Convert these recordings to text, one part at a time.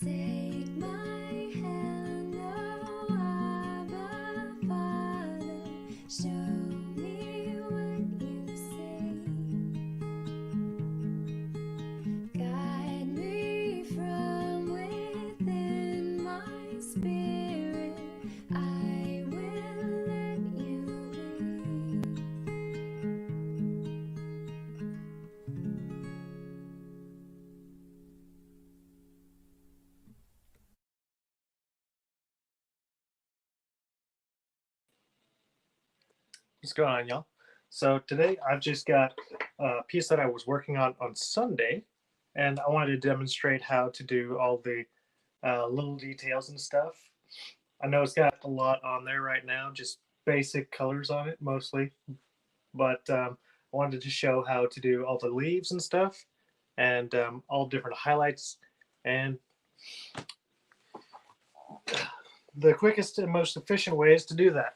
Take my hand, oh Abba Father, show me what you say. Guide me from within my spirit, I will let you lead. What's going on, y'all? So today I've just got a piece that I was working on Sunday, and I wanted to demonstrate how to do all the little details and stuff. I know it's got a lot on there right now, just basic colors on it mostly, but I wanted to show how to do all the leaves and stuff, and all different highlights, and the quickest and most efficient ways to do that.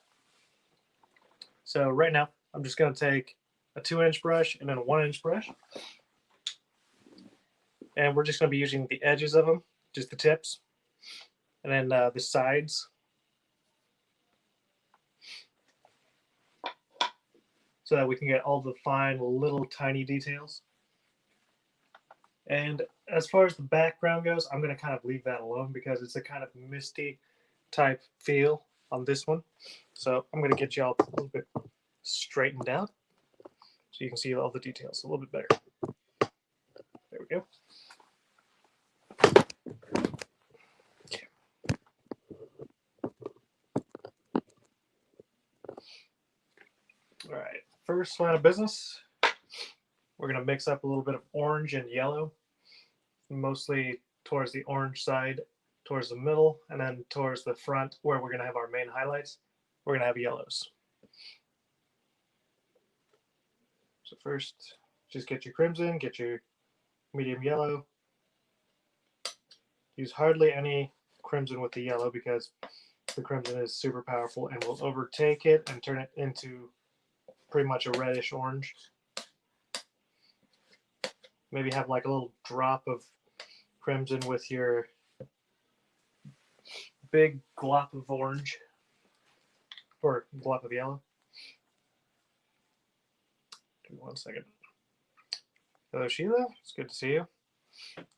So right now, I'm just going to take a 2-inch brush and then a 1-inch brush. And we're just going to be using the edges of them, just the tips, and then the sides. So that we can get all the fine little tiny details. And as far as the background goes, I'm going to kind of leave that alone because it's a kind of misty type feel on this one. So I'm going to get y'all a little bit straightened out so you can see all the details a little bit better. There we go. All right, first line of business, we're going to mix up a little bit of orange and yellow, mostly towards the orange side, towards the middle, and then towards the front where we're going to have our main highlights, we're going to have yellows. So first, just get your crimson, get your medium yellow. Use hardly any crimson with the yellow because the crimson is super powerful and will overtake it and turn it into pretty much a reddish orange. Maybe have like a little drop of crimson with your big glop of orange or glop of yellow. Give me 1 second. Hello, Sheila. It's good to see you.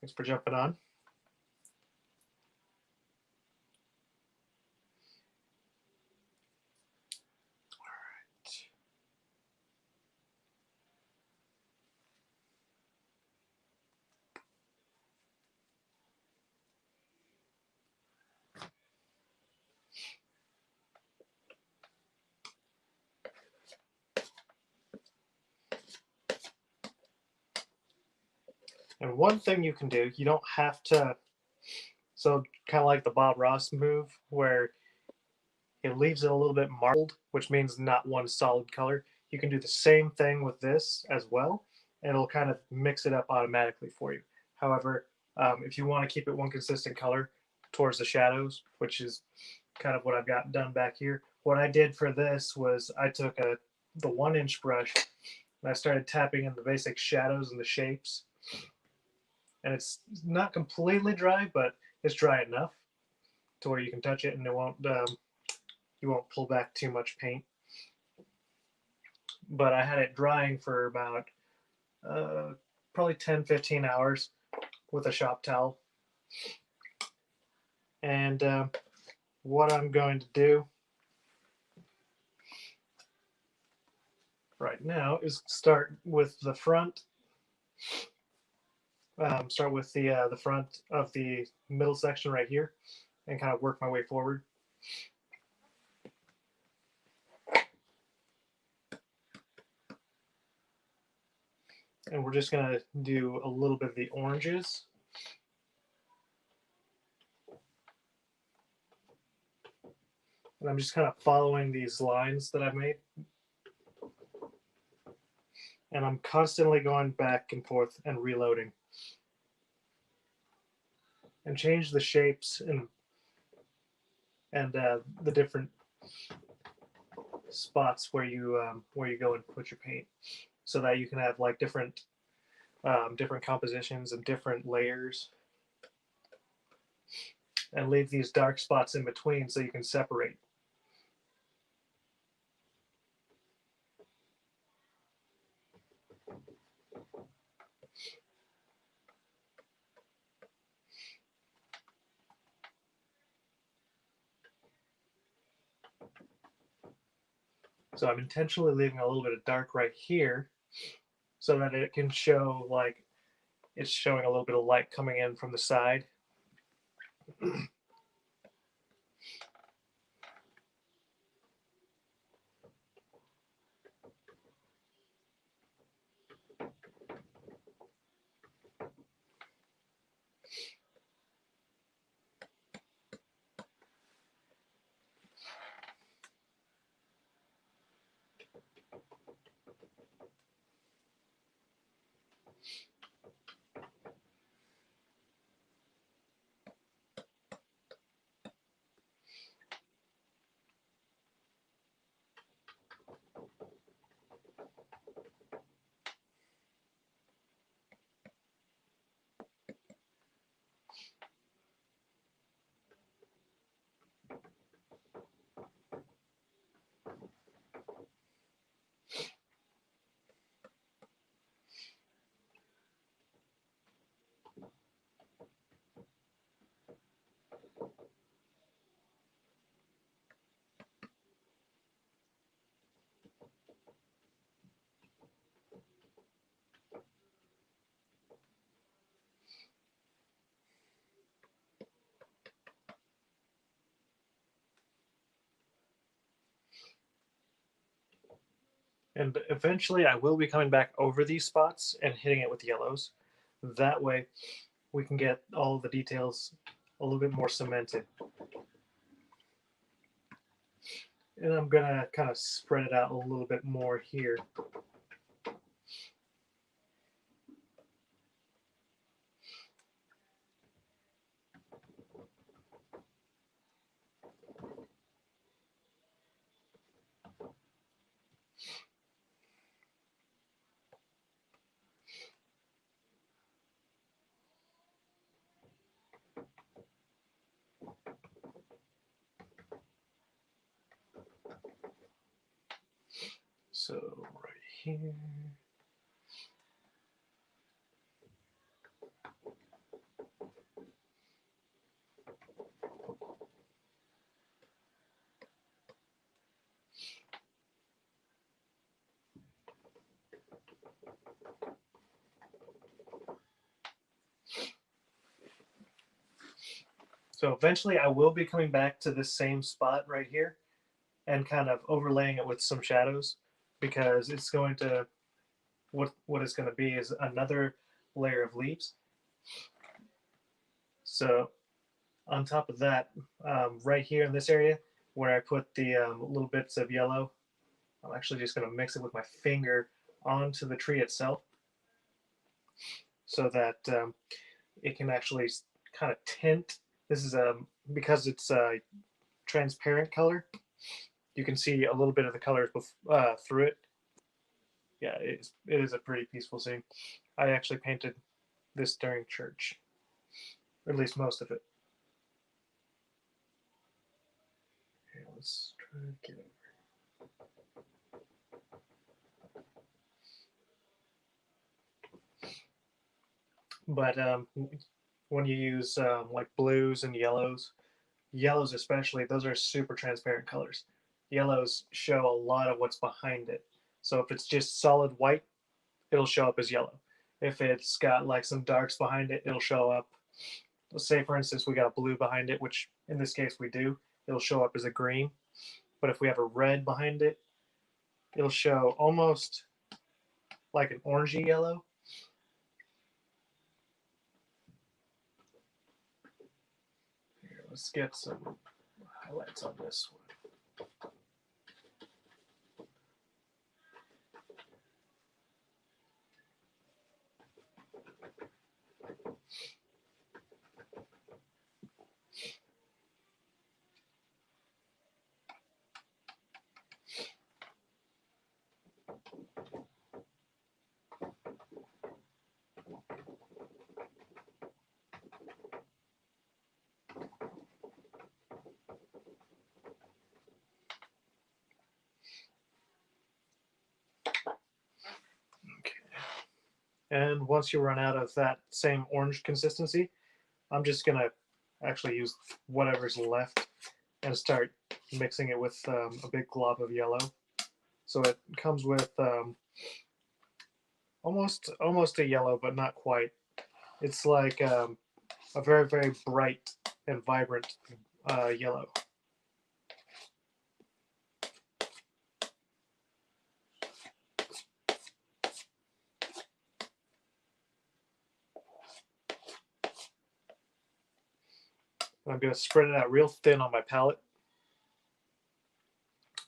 Thanks for jumping on. And one thing you can do, you don't have to, so kind of like the Bob Ross move where it leaves it a little bit marbled, which means not one solid color. You can do the same thing with this as well, and it'll kind of mix it up automatically for you. However, if you want to keep it one consistent color towards the shadows, which is kind of what I've got done back here, what I did for this was I took the 1-inch brush and I started tapping in the basic shadows and the shapes. And it's not completely dry, but it's dry enough to where you can touch it and it won't you won't pull back too much paint. But I had it drying for about probably 10-15 hours with a shop towel. And what I'm going to do right now is start with the front. Start with the front of the middle section right here and kind of work my way forward. And we're just going to do a little bit of the oranges. And I'm just kind of following these lines that I've made. And I'm constantly going back and forth and reloading. And change the shapes and the different spots where you go and put your paint, so that you can have like different compositions and different layers. and leave these dark spots in between so you can separate. So I'm intentionally leaving a little bit of dark right here so that it can show like it's showing a little bit of light coming in from the side. And eventually I will be coming back over these spots and hitting it with yellows. That way we can get all the details a little bit more cemented. And I'm gonna kind of spread it out a little bit more here. So right here. So eventually I will be coming back to this same spot right here and kind of overlaying it with some shadows, because it's going to, what it's going to be is another layer of leaves. So on top of that, right here in this area where I put the little bits of yellow, I'm actually just going to mix it with my finger onto the tree itself so that it can actually kind of tint. This is because it's a transparent color, you can see a little bit of the colors through it. Yeah, it is a pretty peaceful scene. I actually painted this during church, or at least most of it. Okay, let's try to get over. But when you use like blues and yellows especially, those are super transparent colors. Yellows show a lot of what's behind it. So if it's just solid white, it'll show up as yellow. If it's got like some darks behind it, it'll show up. Let's say, for instance, we got a blue behind it, which in this case we do. It'll show up as a green. But if we have a red behind it, it'll show almost like an orangey yellow. Here, let's get some highlights on this one. And once you run out of that same orange consistency, I'm just going to actually use whatever's left and start mixing it with a big glob of yellow. So it comes with almost a yellow, but not quite. It's like a very, very bright and vibrant yellow. And I'm going to spread it out real thin on my palette,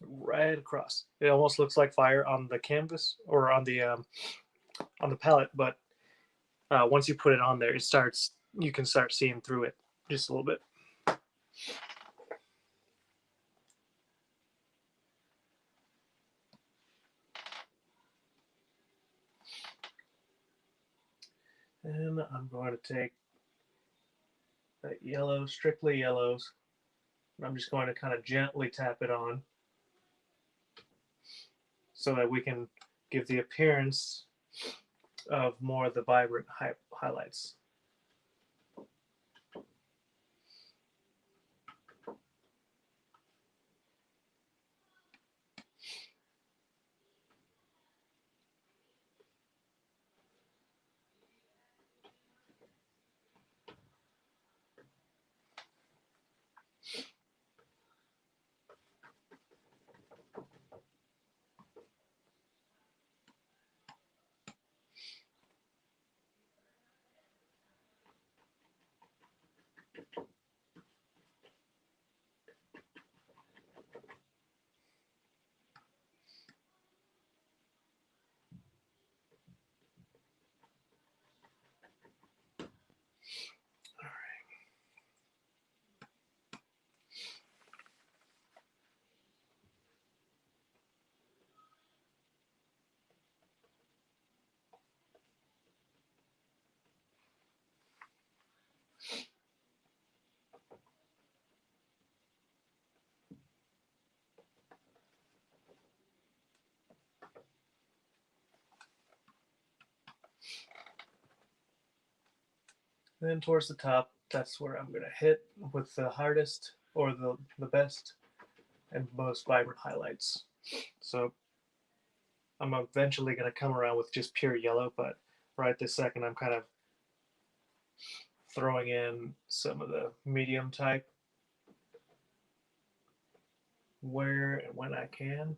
right across. It almost looks like fire on the canvas or on the palette, but once you put it on there, you can start seeing through it just a little bit. And I'm going to take that yellow, strictly yellows, and I'm just going to kind of gently tap it on so that we can give the appearance of more of the vibrant highlights. And then towards the top, that's where I'm going to hit with the hardest or the best and most vibrant highlights. So I'm eventually going to come around with just pure yellow, but right this second I'm kind of throwing in some of the medium type where and when I can.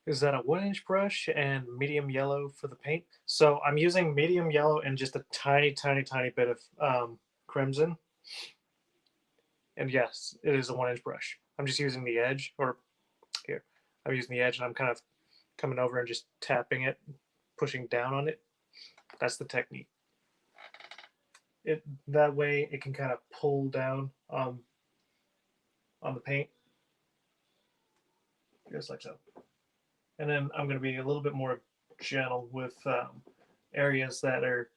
Is that a 1-inch brush and medium yellow for the paint? So I'm using medium yellow and just a tiny, tiny, tiny bit of crimson. And yes, it is a 1-inch brush. I'm just using the edge, or here, I'm using the edge and I'm kind of coming over and just tapping it, pushing down on it. That's the technique. That way it can kind of pull down on the paint, just like so. And then I'm going to be a little bit more gentle with areas that are,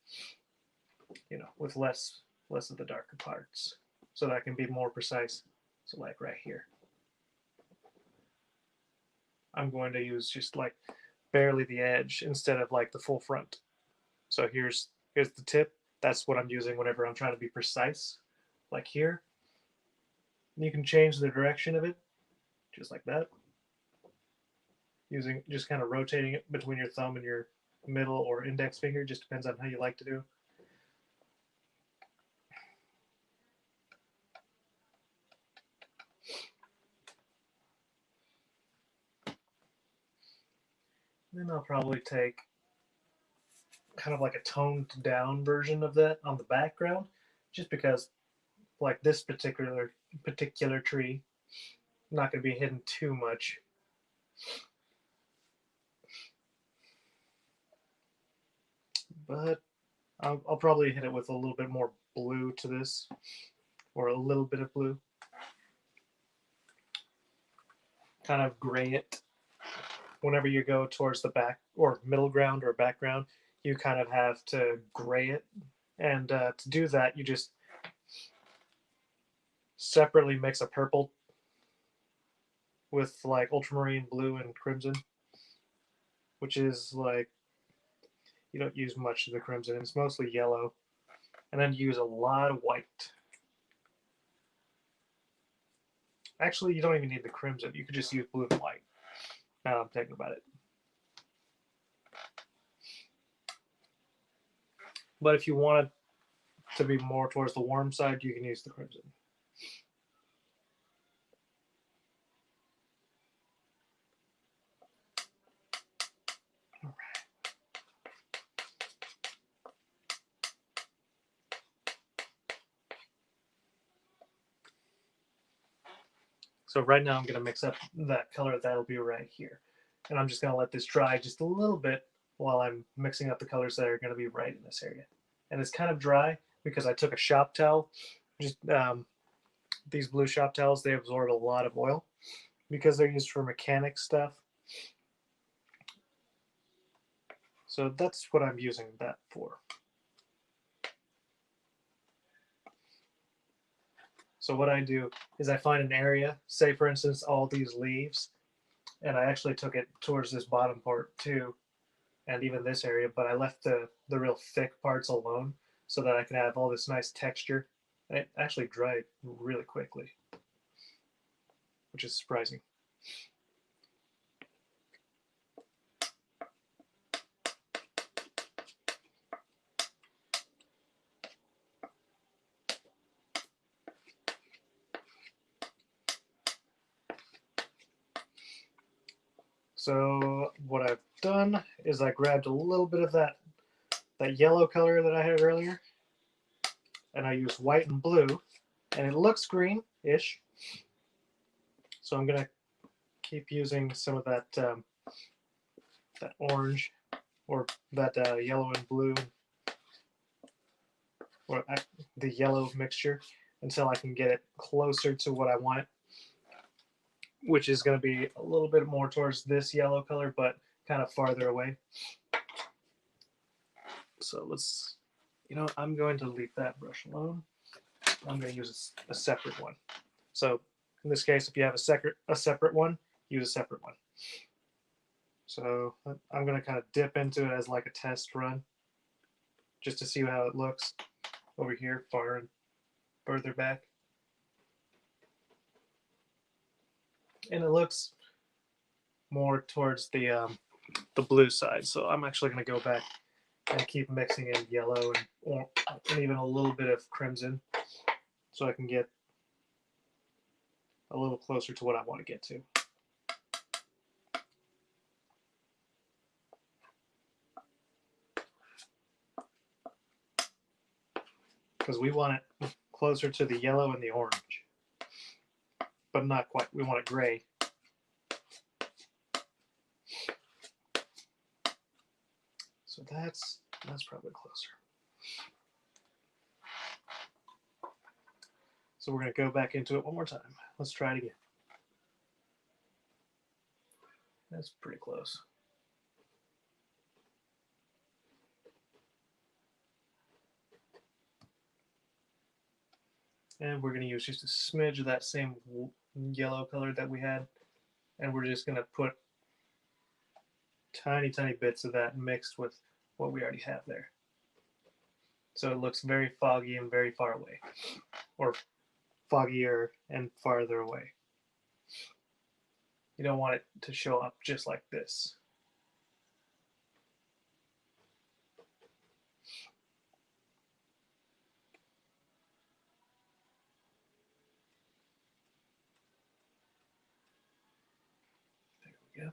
with less of the darker parts, so that I can be more precise. So like right here, I'm going to use just like barely the edge instead of like the full front. So here's the tip. That's what I'm using whenever I'm trying to be precise, like here. And you can change the direction of it, just like that. Using just kind of rotating it between your thumb and your middle or index finger, just depends on how you like to do. Then I'll probably take kind of like a toned down version of that on the background, just because like this particular tree, not going to be hidden too much. But I'll probably hit it with a little bit more blue to this, or a little bit of blue. Kind of gray it. Whenever you go towards the back or middle ground or background, you kind of have to gray it. And to do that, you just separately mix a purple with like ultramarine blue and crimson, which is like, you don't use much of the crimson, it's mostly yellow. And then use a lot of white. Actually, you don't even need the crimson, you could just use blue and white. Now I'm thinking about it. But if you want it to be more towards the warm side, you can use the crimson. So right now I'm going to mix up that color that'll be right here. And I'm just going to let this dry just a little bit while I'm mixing up the colors that are going to be right in this area. And it's kind of dry because I took a shop towel. Just these blue shop towels, they absorb a lot of oil because they're used for mechanic stuff. So that's what I'm using that for. So what I do is I find an area, say for instance all these leaves, and I actually took it towards this bottom part too, and even this area, but I left the real thick parts alone so that I can have all this nice texture. And it actually dried really quickly, which is surprising. So what I've done is I grabbed a little bit of that yellow color that I had earlier, and I used white and blue, and it looks green-ish. So I'm gonna keep using some of that that orange or that yellow and blue, or the yellow mixture, until I can get it closer to what I want, which is going to be a little bit more towards this yellow color, but kind of farther away. So let's, I'm going to leave that brush alone. I'm going to use a separate one. So in this case, if you have a separate one, use a separate one. So I'm going to kind of dip into it as like a test run, just to see how it looks over here, far and further back. And it looks more towards the blue side. So I'm actually going to go back and keep mixing in yellow and even a little bit of crimson, so I can get a little closer to what I want to get to. Because we want it closer to the yellow and the orange, but not quite. We want it gray. So that's probably closer. So we're going to go back into it one more time. Let's try it again. That's pretty close. And we're going to use just a smidge of that same yellow color that we had. And we're just going to put tiny, tiny bits of that mixed with what we already have there. So it looks very foggy and very far away, or foggier and farther away. You don't want it to show up just like this. There we go.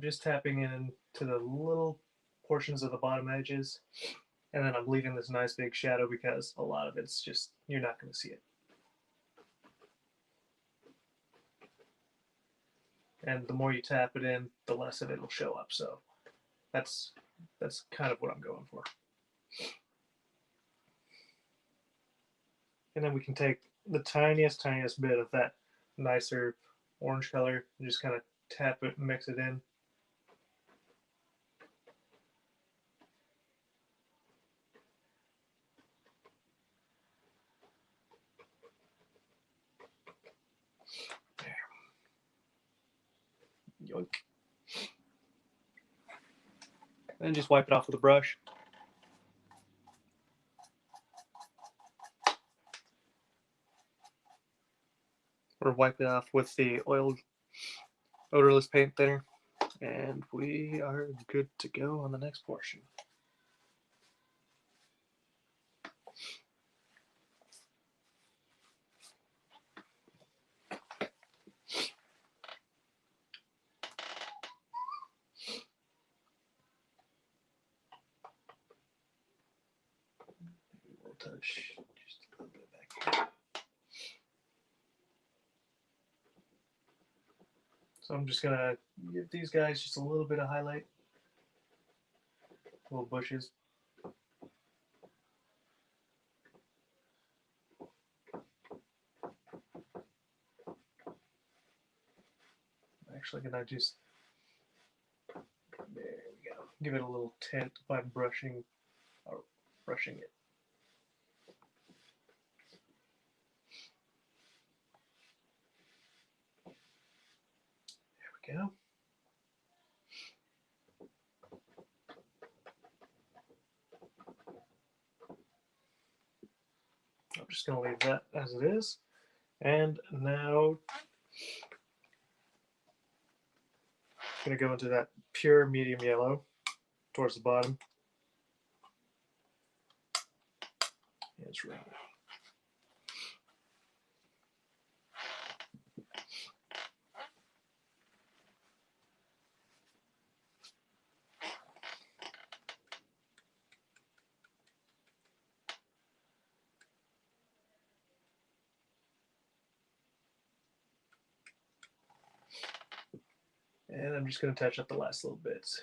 I'm just tapping in to the little portions of the bottom edges, and then I'm leaving this nice big shadow because a lot of it's just, you're not going to see it. And the more you tap it in, the less of it will show up. So that's kind of what I'm going for. And then we can take the tiniest bit of that nicer orange color and just kind of tap it and mix it in. There. Yoink. And just wipe it off with a brush. Or wipe it off with the oil odorless paint thinner. And we are good to go on the next portion. We'll touch just a little bit back here. So I'm just gonna give these guys just a little bit of highlight, little bushes. I'm actually gonna just, there we go, give it a little tint by brushing it. There we go. I'm just going to leave that as it is. And now I'm going to go into that pure medium yellow towards the bottom. It's right. And I'm just going to touch up the last little bits.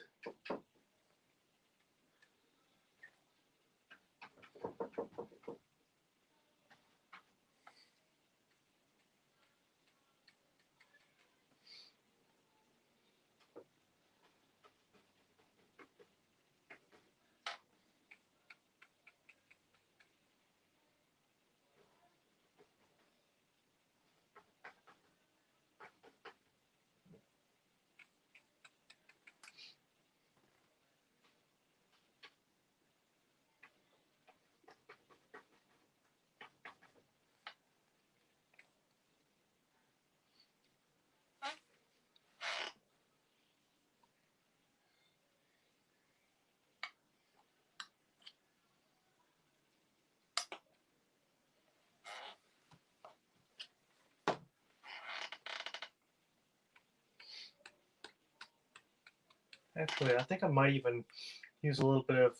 Actually, I think I might even use a little bit of,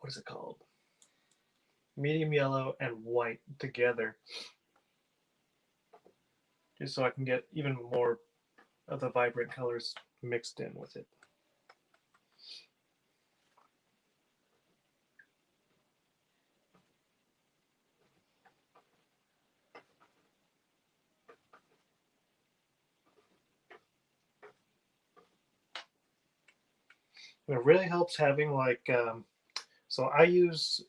what is it called? Medium yellow and white together. Just so I can get even more of the vibrant colors mixed in with it. And it really helps having like, so I use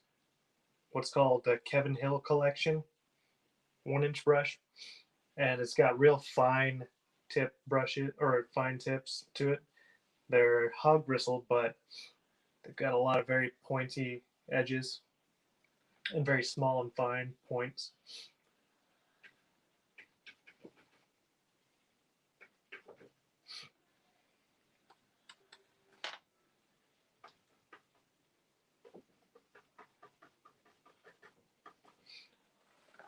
what's called the Kevin Hill collection 1-inch brush, and it's got real fine tip brushes or fine tips to it. They're hog bristled, but they've got a lot of very pointy edges and very small and fine points.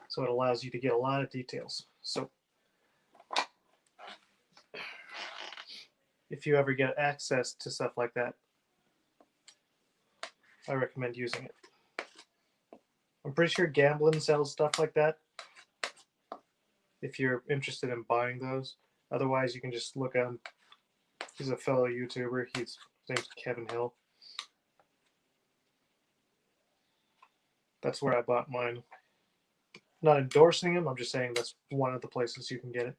So it allows you to get a lot of details. So if you ever get access to stuff like that, I recommend using it. I'm pretty sure Gamblin sells stuff like that if you're interested in buying those. Otherwise, you can just look on. He's a fellow YouTuber. His name's Kevin Hill. That's where I bought mine. Not endorsing him. I'm just saying that's one of the places you can get it.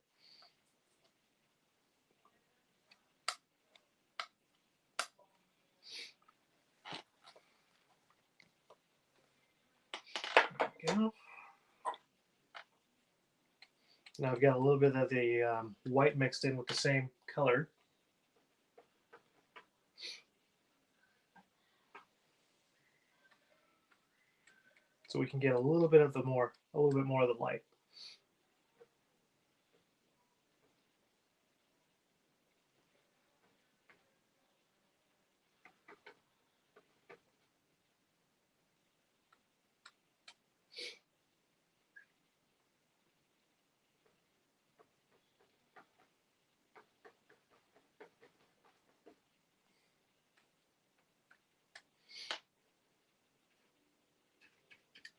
There we go. Now I've got a little bit of the white mixed in with the same color. So we can get a little bit more of the light.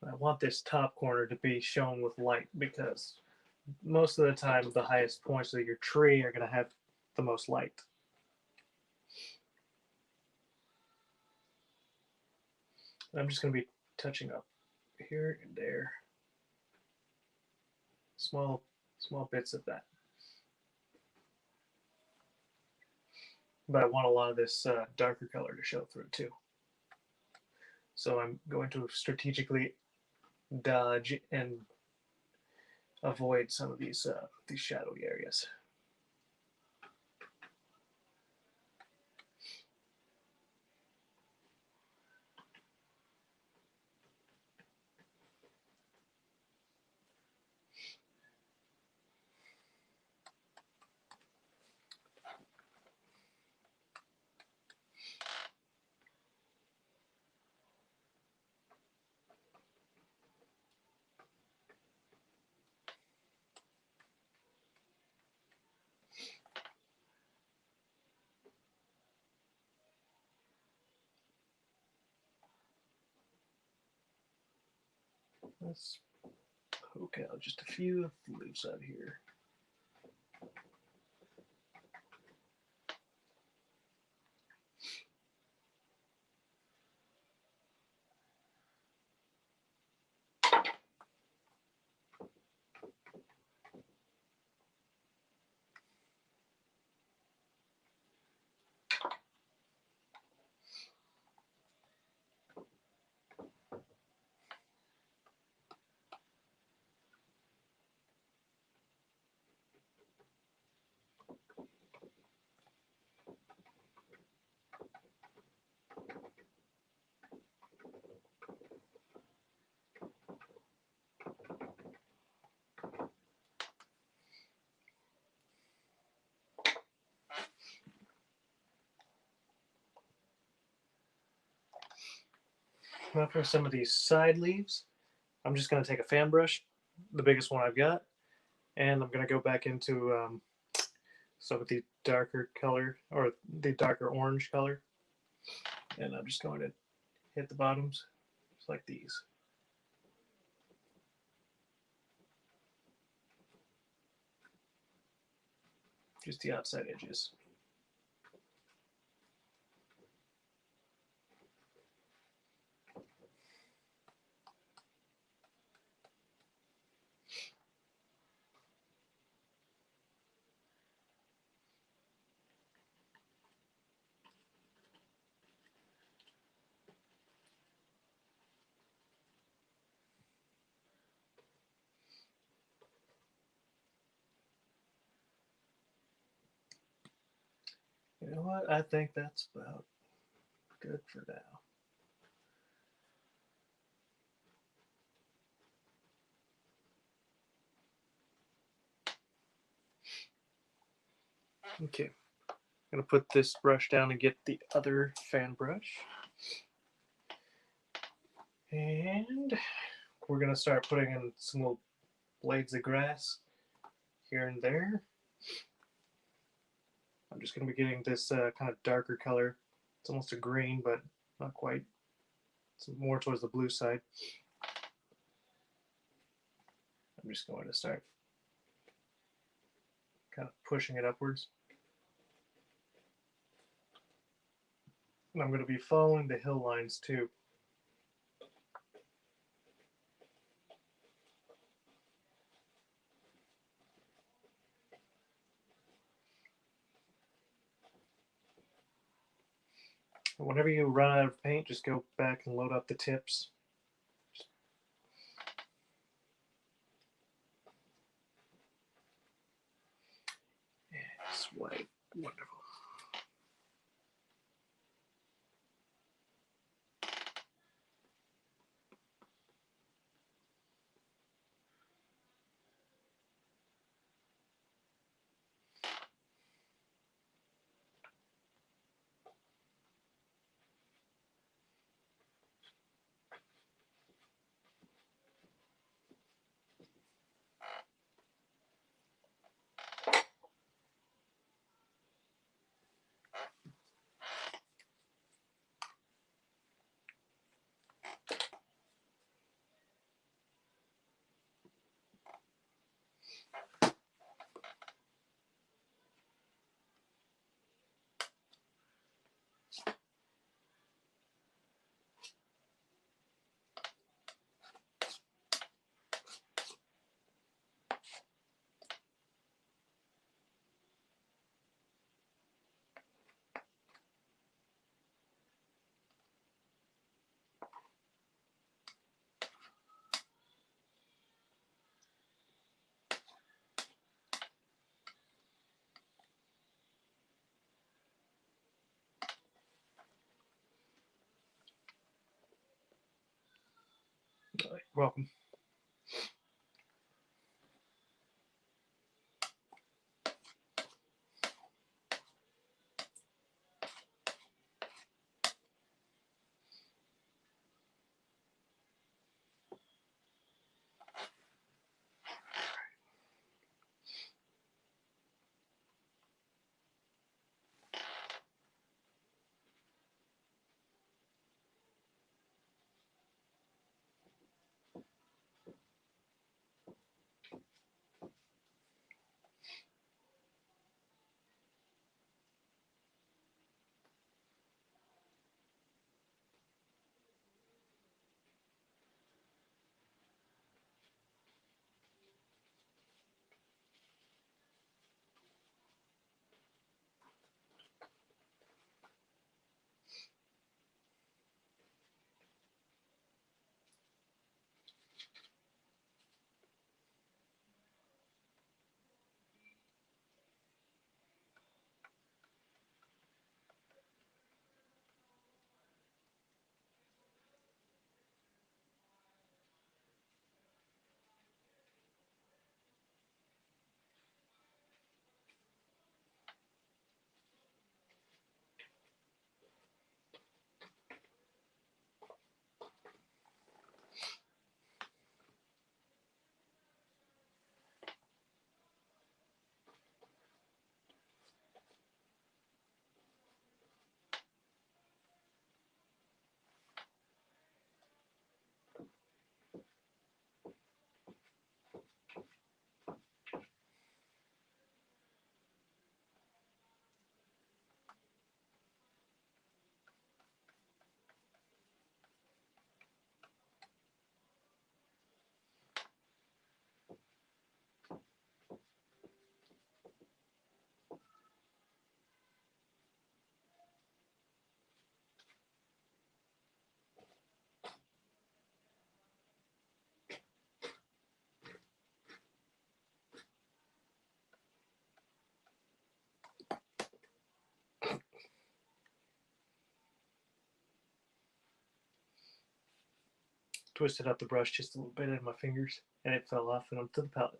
I want this top corner to be shown with light because most of the time the highest points of your tree are going to have the most light. I'm just going to be touching up here and there. Small bits of that. But I want a lot of this darker color to show through too. So I'm going to strategically dodge and avoid some of these shadowy areas. Let's poke out just a few of the leaves out here. Now for some of these side leaves, I'm just going to take a fan brush, the biggest one I've got, and I'm going to go back into some of the darker color, or the darker orange color, and I'm just going to hit the bottoms just like these. Just the outside edges. You know what? I think that's about good for now. Okay, I'm going to put this brush down and get the other fan brush. And we're going to start putting in some little blades of grass here and there. I'm just going to be getting this kind of darker color. It's almost a green, but not quite. It's more towards the blue side. I'm just going to start kind of pushing it upwards. And I'm going to be following the hill lines too. And whenever you run out of paint, just go back and load up the tips. It's white. Wonderful. Welcome. Twisted up the brush just a little bit in my fingers, and it fell off and onto the palette.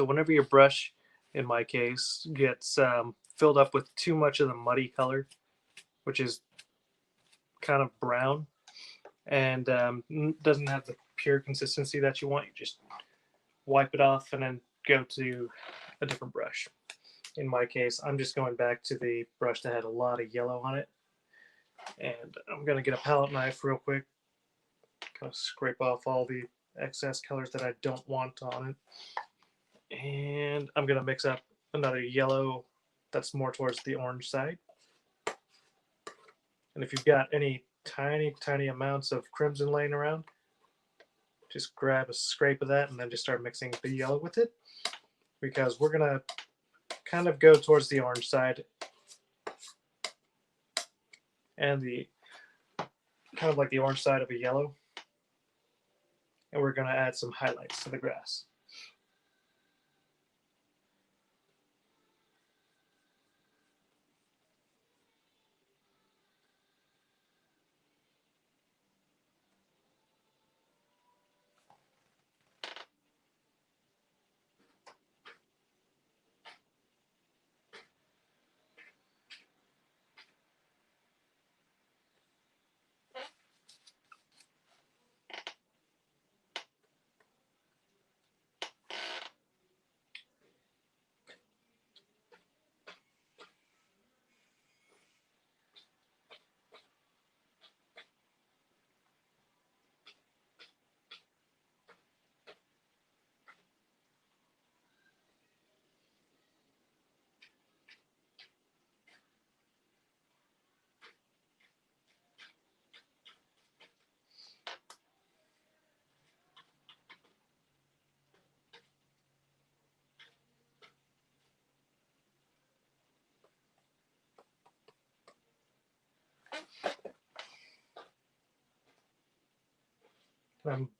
So whenever your brush, in my case, gets filled up with too much of the muddy color, which is kind of brown, and doesn't have the pure consistency that you want, you just wipe it off and then go to a different brush. In my case, I'm just going back to the brush that had a lot of yellow on it. And I'm going to get a palette knife real quick, kind of scrape off all the excess colors that I don't want on it. And I'm going to mix up another yellow that's more towards the orange side. And if you've got any tiny amounts of crimson laying around, just grab a scrape of that and then just start mixing the yellow with it, because we're going to kind of go towards the orange side and the kind of like the orange side of a yellow, and we're going to add some highlights to the grass.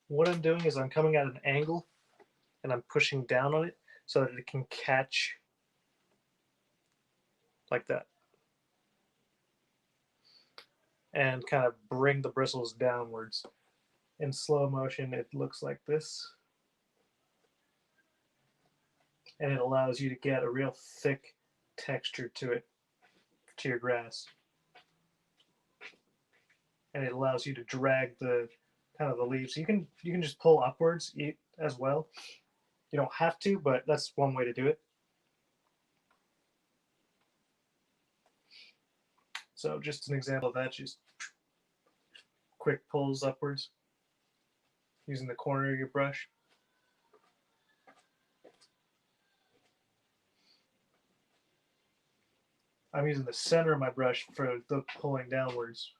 What I'm doing is I'm coming at an angle and I'm pushing down on it so that it can catch like that and kind of bring the bristles downwards. In slow motion, it looks like this, and it allows you to get a real thick texture to it, to your grass, and it allows you to drag the kind of the leaves. You can just pull upwards as well. You don't have to, but that's one way to do it. So just an example of that, just quick pulls upwards using the corner of your brush. I'm using the center of my brush for the pulling downwards.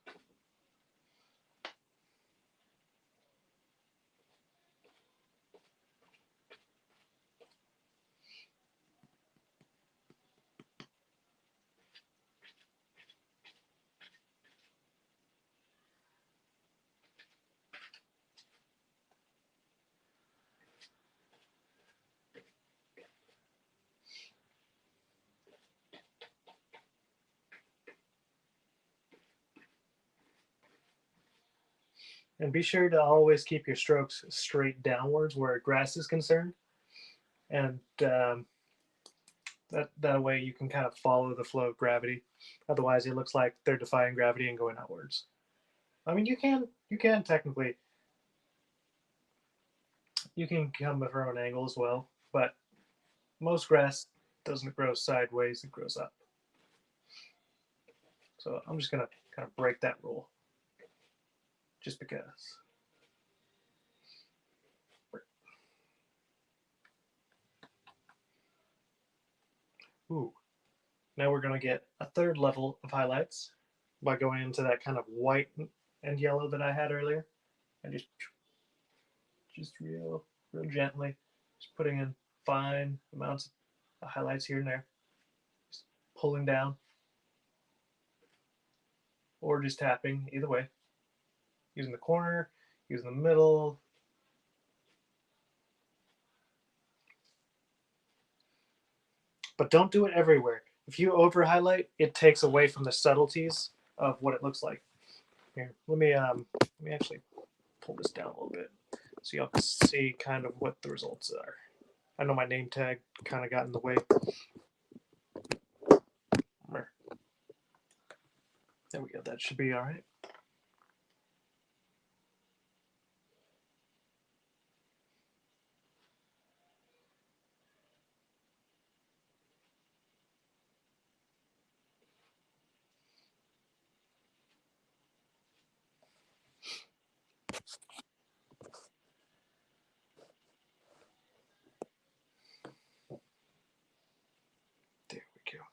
And be sure to always keep your strokes straight downwards where grass is concerned. And that way you can kind of follow the flow of gravity. Otherwise, it looks like they're defying gravity and going outwards. I mean, you can technically, you can come from an angle as well, but most grass doesn't grow sideways, it grows up. So I'm just going to kind of break that rule just because. Ooh. Now we're going to get a third level of highlights by going into that kind of white and yellow that I had earlier, and just real gently, just putting in fine amounts of highlights here and there, just pulling down or just tapping, either way, using the corner, using the middle. But don't do it everywhere. If you over highlight, it takes away from the subtleties of what it looks like. Here, let me actually pull this down a little bit so y'all can see kind of what the results are, I know my name tag kind of got in the way. There we go. That should be all right. There we go.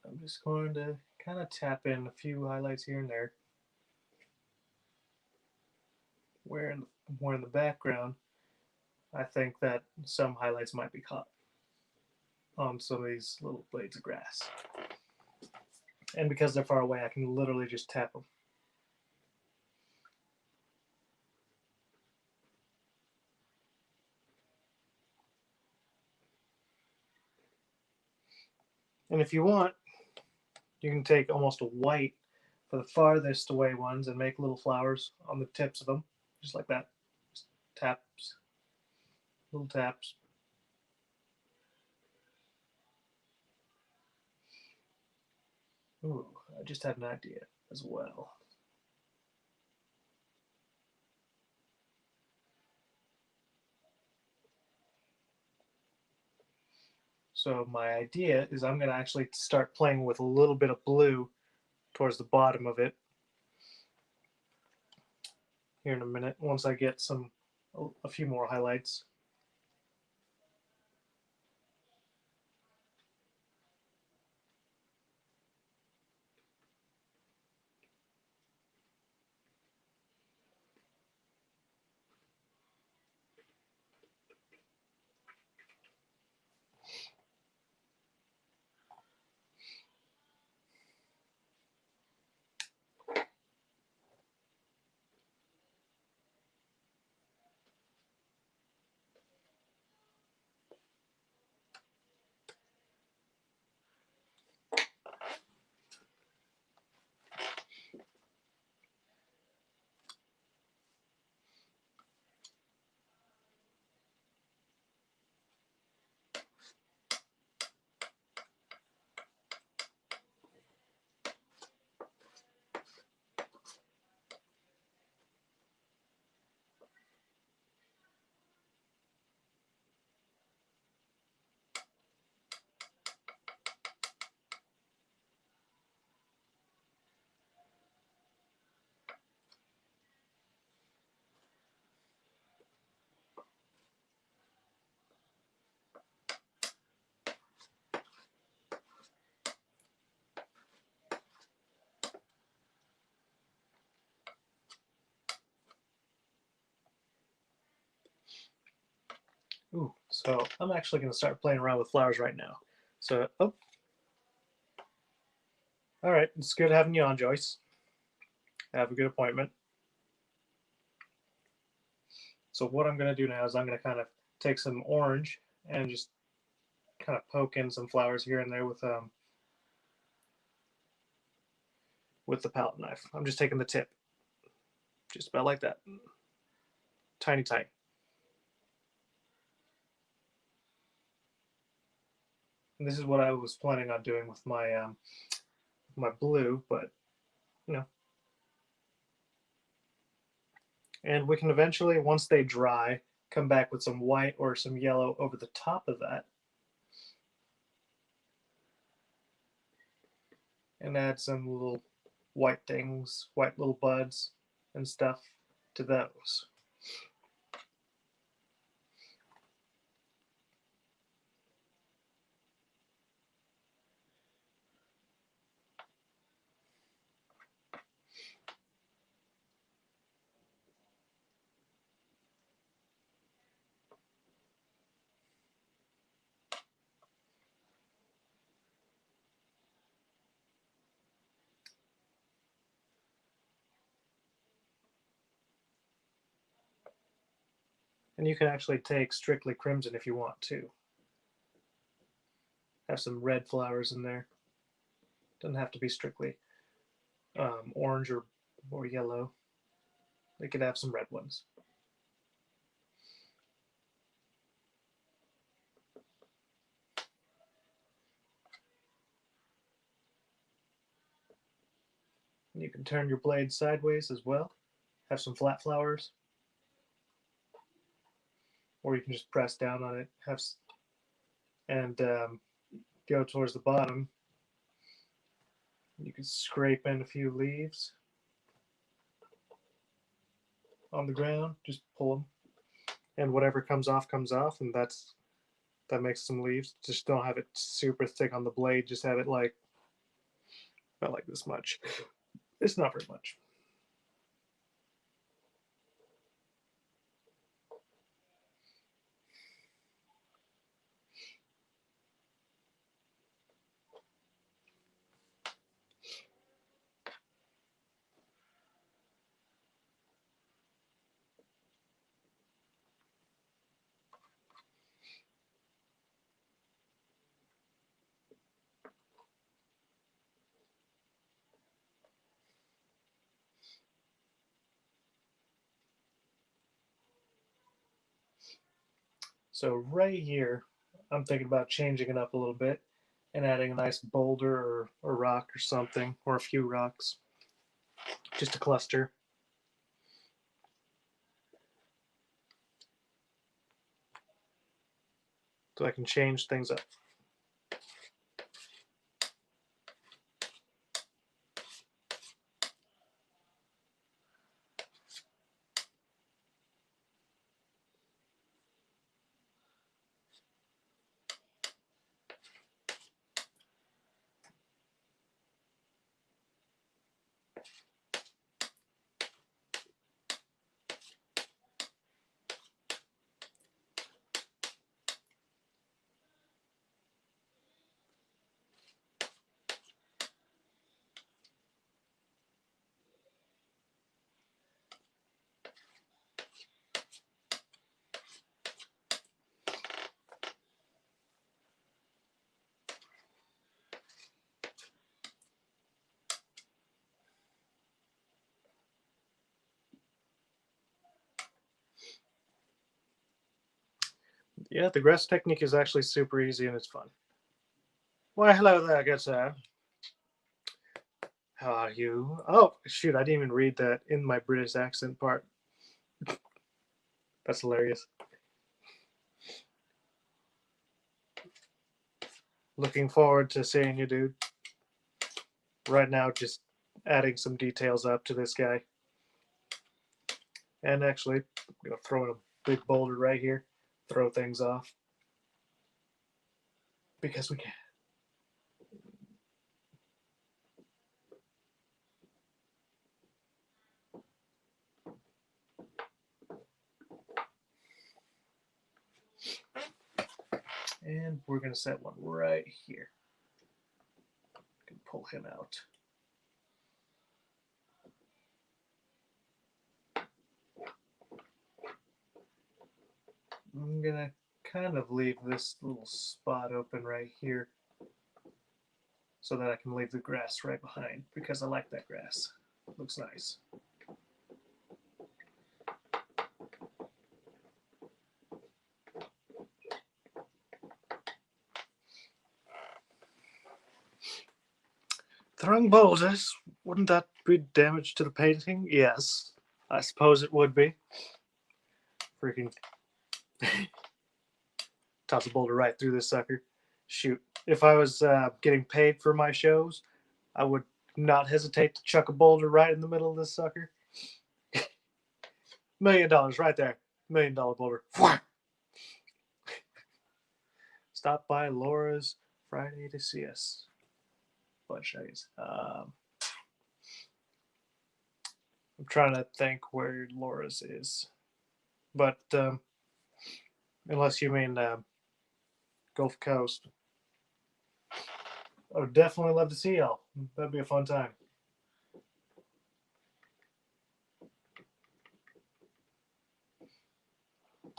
I'm just going to kind of tap in a few highlights here and there. Where in the background, I think that some highlights might be caught on some of these little blades of grass. And because they're far away, I can literally just tap them. And if you want, you can take almost a white for the farthest away ones and make little flowers on the tips of them, just like that. Just taps, little taps. Ooh, I just had an idea as well. So my idea is I'm going to actually start playing with a little bit of blue towards the bottom of it here in a minute once I get a few more highlights. Ooh, so I'm actually going to start playing around with flowers right now. So, oh, all right, it's good having you on, Joyce. Have a good appointment. So what I'm going to do now is I'm going to kind of take some orange and just kind of poke in some flowers here and there with the palette knife. I'm just taking the tip, just about like that, tiny, tiny. And this is what I was planning on doing with my blue, but you know. And we can eventually, once they dry, come back with some white or some yellow over the top of that. And add some little white things, white little buds and stuff to those. And you can actually take strictly crimson if you want to. Have some red flowers in there. Doesn't have to be strictly orange or yellow. They could have some red ones. And you can turn your blade sideways as well. Have some flat flowers. Or you can just press down on it and go towards the bottom. You can scrape in a few leaves on the ground. Just pull them, and whatever comes off, and that makes some leaves. Just don't have it super thick on the blade. Just have it like about like this much. It's not very much. So right here, I'm thinking about changing it up a little bit and adding a nice boulder or rock or something, or a few rocks, just a cluster. So I can change things up. Yeah, the grass technique is actually super easy and it's fun. Why, hello there, good sir. How are you? Oh, shoot, I didn't even read that in my British accent part. That's hilarious. Looking forward to seeing you, dude. Right now, just adding some details up to this guy. And actually, I'm going to throw in a big boulder right here, throw things off. Because we can. And we're going to set one right here. Can pull him out. I'm going to kind of leave this little spot open right here so that I can leave the grass right behind because I like that grass. It looks nice. Throwing boulders, wouldn't that be damage to the painting? Yes, I suppose it would be. Freaking toss a boulder right through this sucker. Shoot, if I was getting paid for my shows, I would not hesitate to chuck a boulder right in the middle of this sucker. $1 million right there. $1 million boulder. Stop by Laura's Friday to see us. Bunch of days. I'm trying to think where Laura's is, but unless you mean Gulf Coast, I would definitely love to see y'all. That'd be a fun time.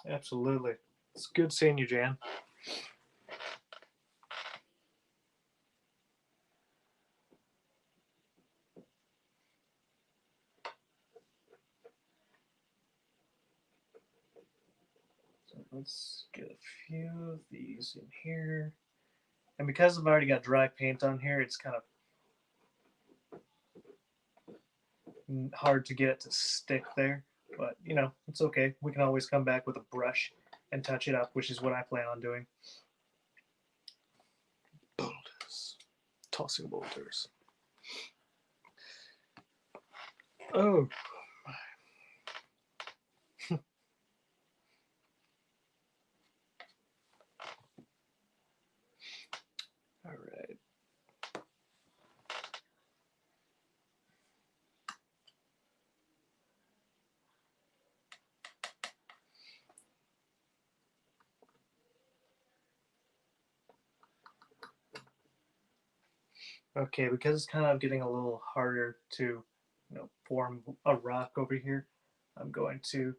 Absolutely. It's good seeing you, Jan. So let's get a few of these in here. And because I've already got dry paint on here, it's kind of hard to get it to stick there. But, you know, it's okay. We can always come back with a brush and touch it up, which is what I plan on doing. Boulders. Tossing boulders. Oh. All right. Okay, because it's kind of getting a little harder to, form a rock over here, I'm going to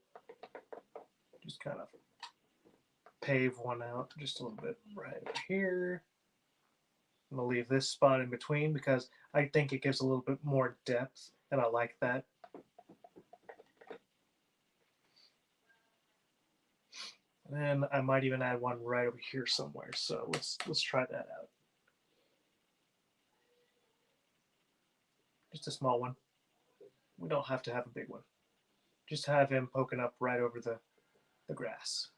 just kind of pave one out just a little bit right over here. I'm going to leave this spot in between because I think it gives a little bit more depth, and I like that. And then I might even add one right over here somewhere. So let's try that out. Just a small one. We don't have to have a big one. Just have him poking up right over the grass.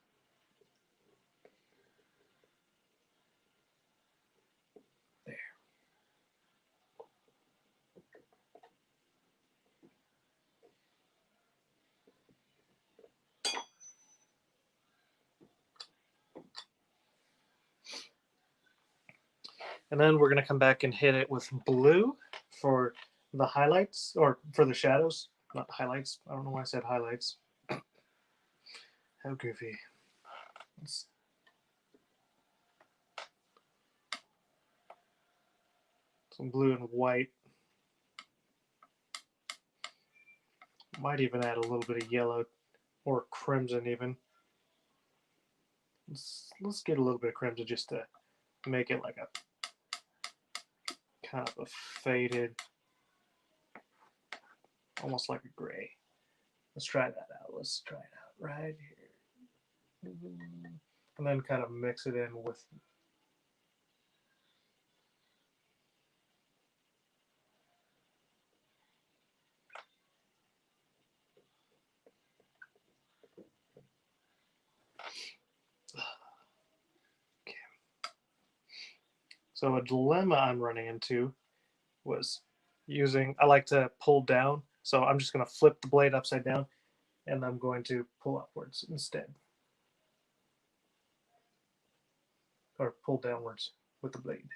There. And then we're going to come back and hit it with blue for the highlights, or for the shadows. Not highlights. I don't know why I said highlights. How goofy. Some blue and white. Might even add a little bit of yellow or crimson even. Let's get a little bit of crimson just to make it like a kind of a faded, almost like a gray. Let's try that out. Let's try it out right here. And then kind of mix it in with okay. So a dilemma I'm running into was I like to pull down. So I'm just going to flip the blade upside down and I'm going to pull upwards instead. Or pull downwards with the blade.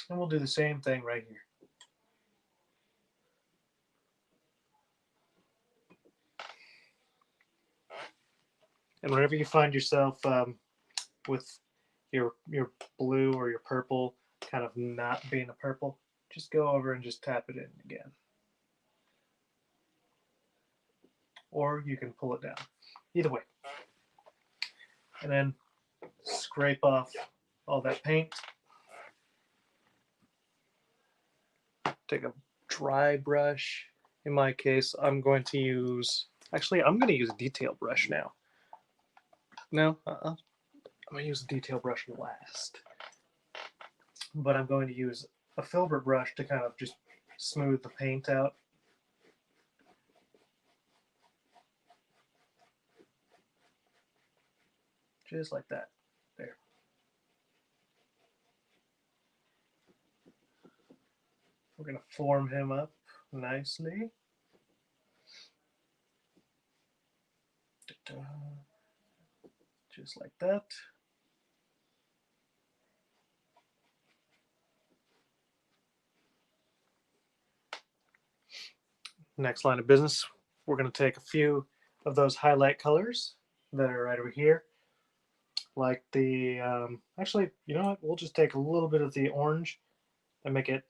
And we'll do the same thing right here. And whenever you find yourself with your blue or your purple kind of not being a purple, just go over and just tap it in again. Or you can pull it down. Either way. And then scrape off all that paint. Take a dry brush. In my case, I'm going to use a detail brush now. No, I'm going to use a detail brush last. But I'm going to use a filbert brush to kind of just smooth the paint out. Just like that. There. We're going to form him up nicely. Just like that. Next line of business, we're going to take a few of those highlight colors that are right over here. Like the, actually, you know what? We'll just take a little bit of the orange and make it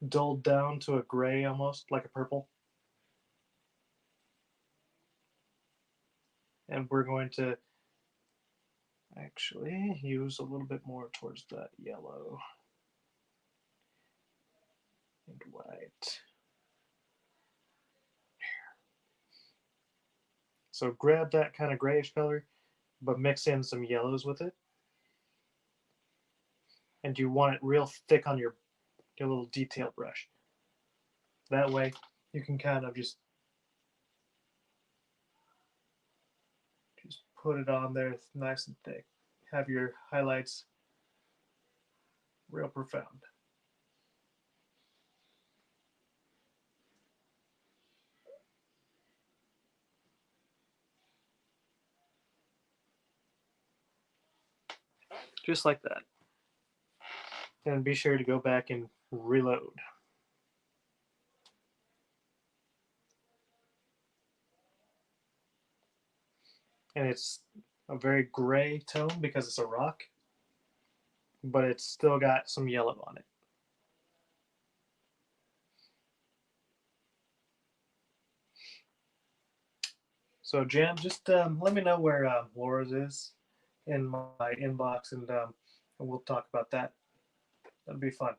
dulled down to a gray almost, like a purple. And we're going to actually use a little bit more towards that yellow and white. So grab that kind of grayish color, but mix in some yellows with it. And you want it real thick on your little detail brush. That way you can kind of just put it on there nice and thick. Have your highlights real profound. Just like that. And be sure to go back and reload. And it's a very gray tone because it's a rock, but it's still got some yellow on it. So Jam, just let me know where Laura's is in my inbox, and we'll talk about that. That'd be fun.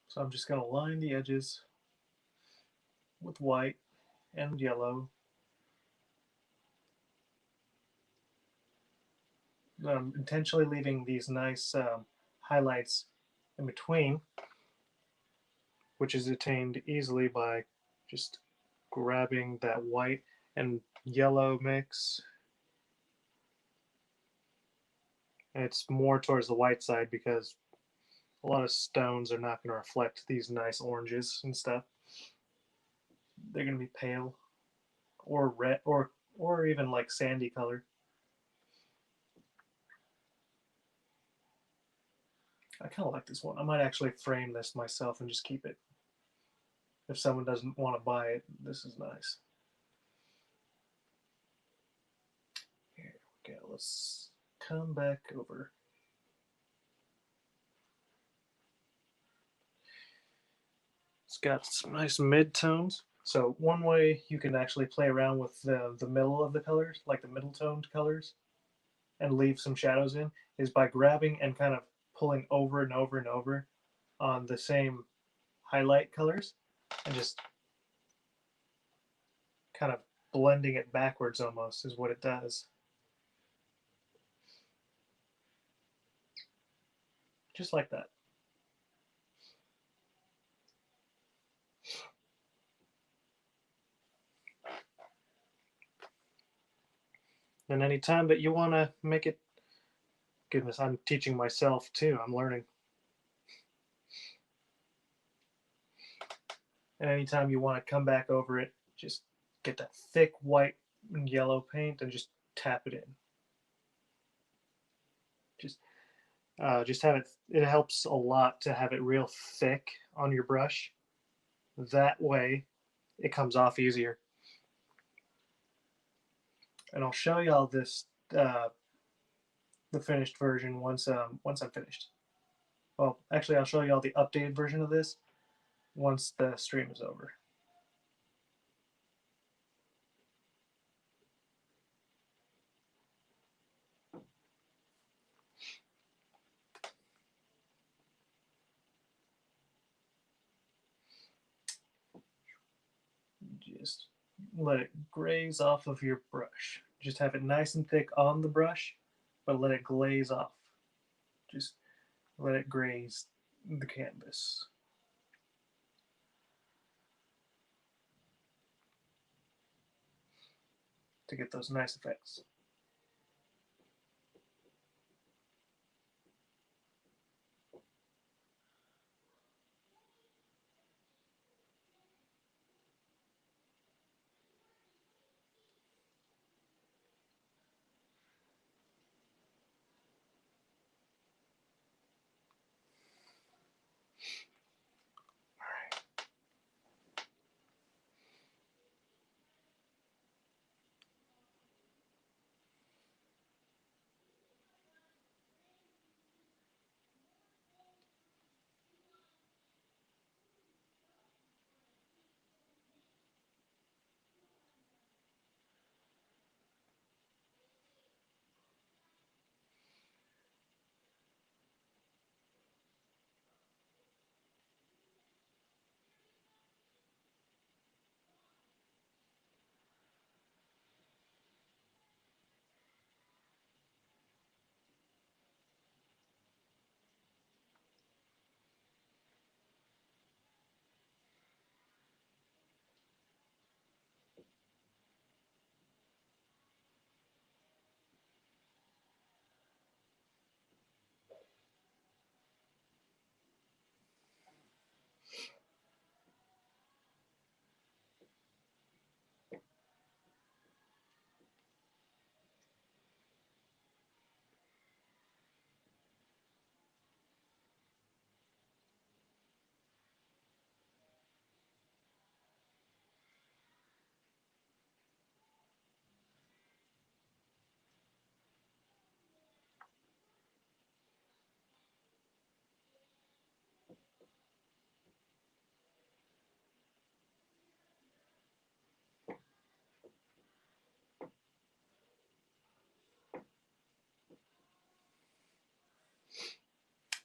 So I'm just going to line the edges with white and yellow. I'm intentionally leaving these nice highlights in between, which is attained easily by just grabbing that white and yellow mix. And it's more towards the white side because a lot of stones are not going to reflect these nice oranges and stuff. They're going to be pale or red or even like sandy color. I kind of like this one. I might actually frame this myself and just keep it. If someone doesn't want to buy it, this is nice. Here we go. Let's come back over. It's got some nice mid-tones. So one way you can actually play around with the middle of the colors, like the middle toned colors, and leave some shadows in, is by grabbing and kind of pulling over and over and over on the same highlight colors and just kind of blending it backwards almost is what it does. Just like that. And anytime that you want to make it, goodness, I'm teaching myself too. I'm learning. And anytime you want to come back over it, just get that thick white and yellow paint and just tap it in. Just have it. It helps a lot to have it real thick on your brush. That way, it comes off easier. And I'll show y'all this the finished version once I'm finished. Well, actually, I'll show y'all the updated version of this once the stream is over. Just let it graze off of your brush. Just have it nice and thick on the brush, but let it glaze off. Just let it graze the canvas. To get those nice effects.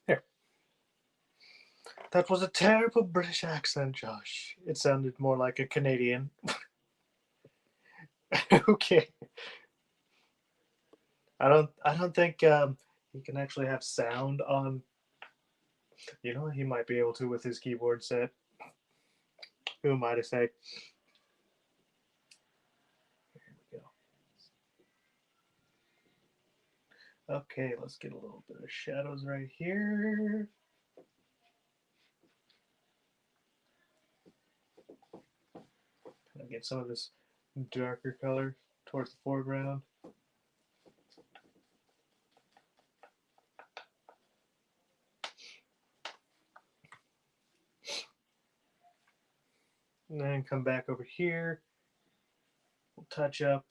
Here. That was a terrible British accent, Josh. It sounded more like a Canadian. Okay. I don't think he can actually have sound on. You know, he might be able to with his keyboard set. Who am I to say? Here we go. Okay, let's get a little bit of shadows right here. Kind of get some of this darker color towards the foreground. And then come back over here. We'll touch up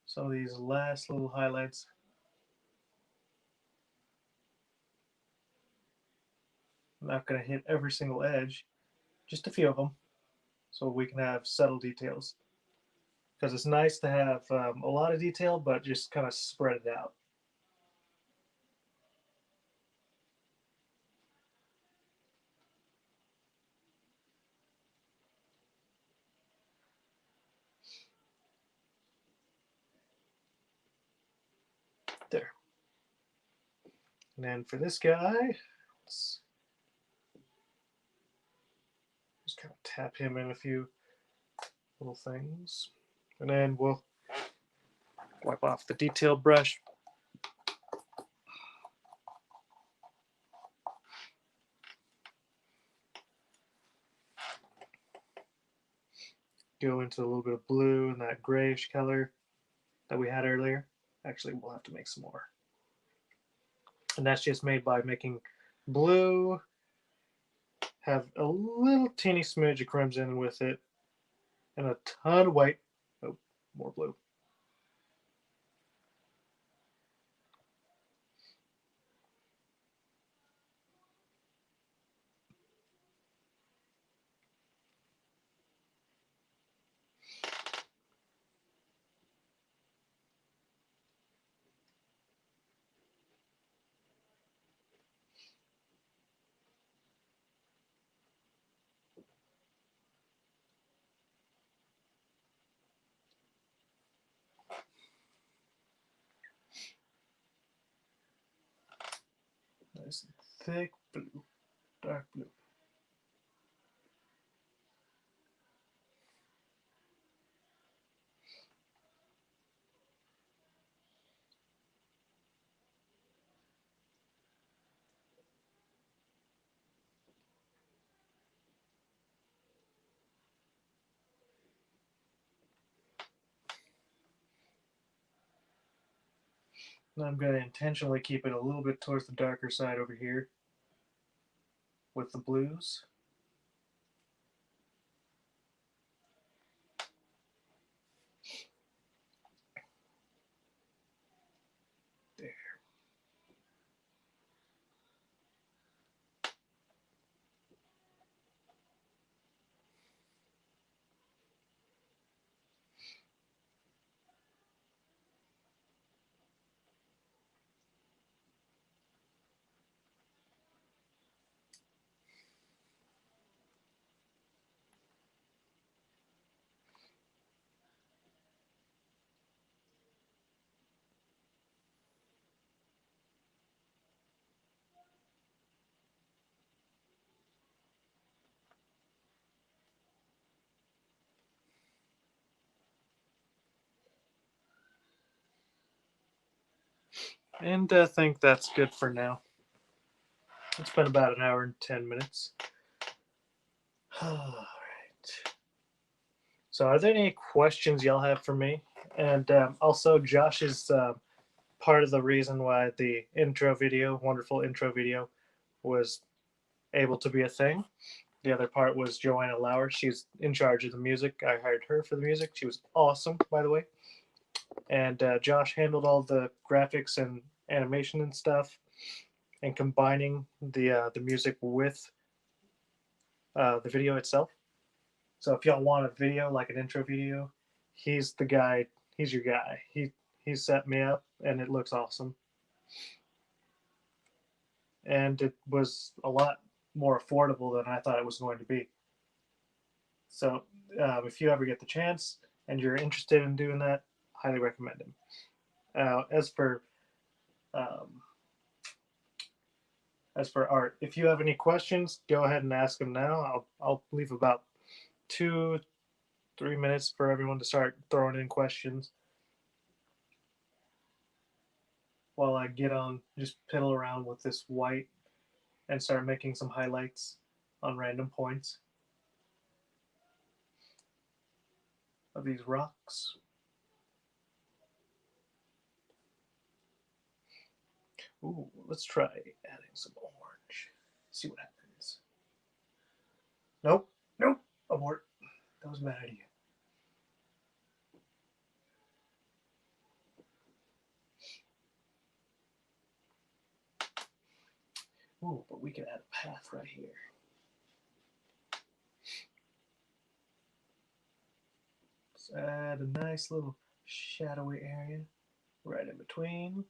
some of these last little highlights. I'm not going to hit every single edge, just a few of them, so we can have subtle details. Because it's nice to have a lot of detail, but just kind of spread it out. There. And then for this guy, let's just kind of tap him in a few little things. And then we'll wipe off the detail brush. Go into a little bit of blue and that grayish color that we had earlier. Actually, we'll have to make some more. And that's just made by making blue have a little teeny smidge of crimson with it and a ton of white. Oh, more blue. nice thick blue, dark blue. And I'm going to intentionally keep it a little bit towards the darker side over here with the blues. There. And I think that's good for now. It's been about an hour and 10 minutes. All right. So, are there any questions y'all have for me? And also, Josh is part of the reason why the intro video, wonderful intro video, was able to be a thing. The other part was Joanna Lauer. She's in charge of the music. I hired her for the music. She was awesome, by the way. And Josh handled all the graphics and animation and stuff, and combining the music with the video itself. So if y'all want a video like an intro video, he's the guy. He's your guy. He set me up, and it looks awesome. And it was a lot more affordable than I thought it was going to be. So if you ever get the chance and you're interested in doing that, highly recommend him. Um, as for Art, if you have any questions, go ahead and ask him now. I'll leave about 2-3 minutes for everyone to start throwing in questions while I get on, just piddle around with this white and start making some highlights on random points of these rocks. Ooh, let's try adding some orange. See what happens. Nope, nope, abort. That was a bad idea. Ooh, but we can add a path right here. Let's add a nice little shadowy area right in between.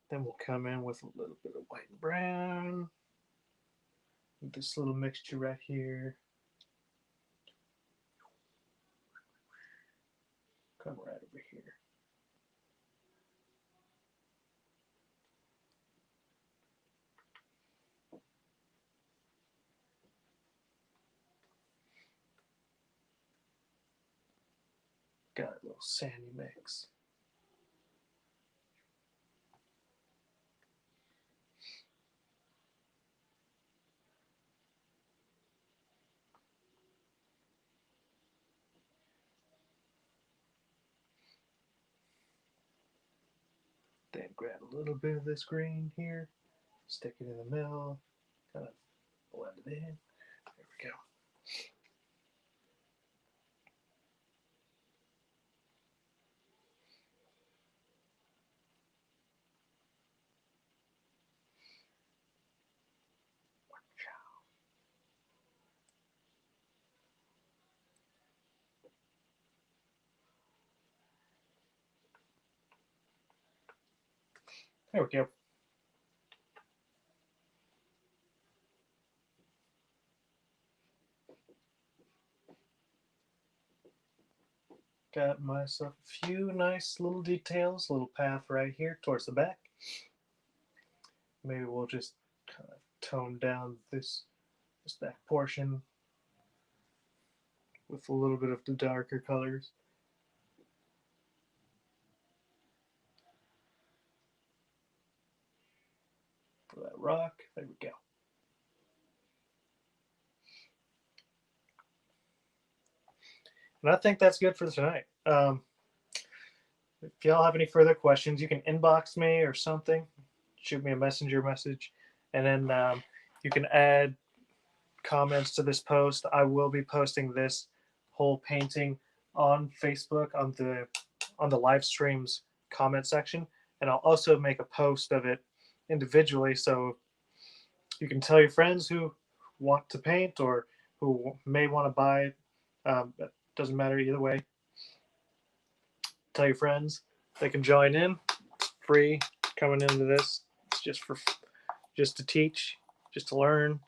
Then we'll come in with a little bit of white and brown. This little mixture right here. Come right over here. Got a little sandy mix. Then grab a little bit of this green here, stick it in the middle, kind of blend it in. There we go. There we go. Got myself a few nice little details, little path right here towards the back. Maybe we'll just kind of tone down this back portion with a little bit of the darker colors. For that rock, there we go. And I think that's good for tonight. If y'all have any further questions, you can inbox me or something, shoot me a messenger message, and then you can add comments to this post. I will be posting this whole painting on Facebook on the live streams comment section, and I'll also make a post of it individually, so you can tell your friends who want to paint or who may want to buy it. That doesn't matter either way. Tell your friends, they can join in. It's free coming into this. It's just to teach, just to learn,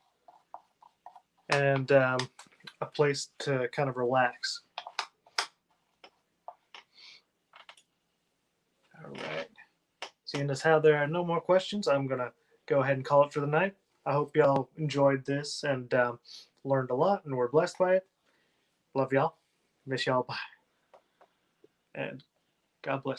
and a place to kind of relax. All right. Seeing as how there are no more questions, I'm gonna go ahead and call it for the night. I hope y'all enjoyed this and learned a lot and were blessed by it. Love y'all. Miss y'all. Bye. And God bless.